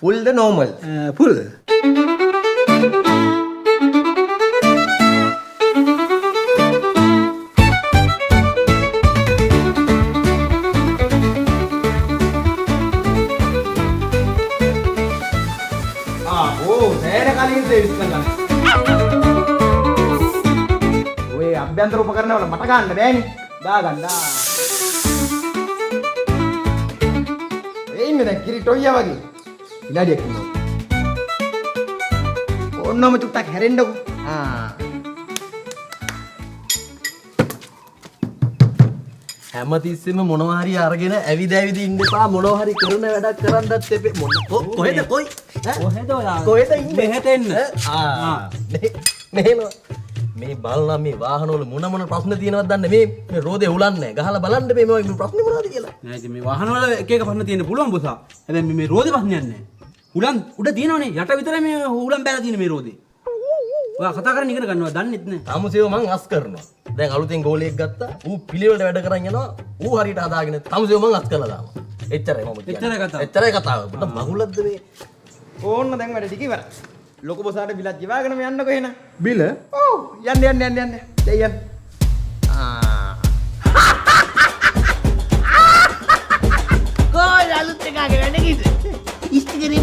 full the normal. Full. saya kali ini service kan. ඔය අභ්‍යන්තර උපකරණ වල මට ගන්න බෑනේ. දාගන්න. ඒ ඉන්නේ දැන් කිරිටොයියා වගේ. ඉලාඩියක් ඉන්නවා. ඕන්නම චුට්ටක් හැරෙන්නකෝ. හැමතිස්සෙම මොනවා හරි අරගෙන ඇවිද ඇවිද ඉන්න එපා. මොනවා හරි කරන වැඩක් කරන්නත් එපේ. කොහෙද කොයි? කොහෙද ඔයා? කොහෙද ඉන්නේ? මෙහෙට එන්න. මෙහෙම මේ බලන මේ වාහනවල මොන ප්‍රශ්න තියෙනවද දන්නේ මේ රෝදේ උලන්නේ ගහලා බලන්න මේ ප්‍රශ්නේ මොනවද කියලා නෑ ඉතින් මේ වාහනවල එක එක ප්‍රශ්න තියෙන්න පුළුවන් බොසා හැබැයි මේ රෝදේ ප්‍රශ්නයක් නෑ උලන් උඩ තියෙනවනේ යට විතරයි මේ උලන් බැලලා තියෙන මේ රෝදේ ඔයා කතා කරගෙන ඉගෙන ගන්නවා දන්නෙත් නෑ තමුසේව මං අස් කරනවා දැන් අලුතෙන් ගෝලියෙක් ගත්තා ඌ පිළිවෙලට වැඩ කරන් යනවා ඌ හරියට හදාගෙන තමුසේව මං අස් කරලා දානවා එච්චරයි මම කියන්නේ එච්චරයි කතාව පුතා මගුලක්ද මේ ඕන්න දැන් වැඩ ටික ඉවරයි ලොකු බොසාට බිලක් ජීවාගෙන මේ යන්නකො එහෙනම් බිල ඔව් යන්න දැන් යන්න කොයි අලුත් එකක වැඩ කිව්ද ඉස්තිරි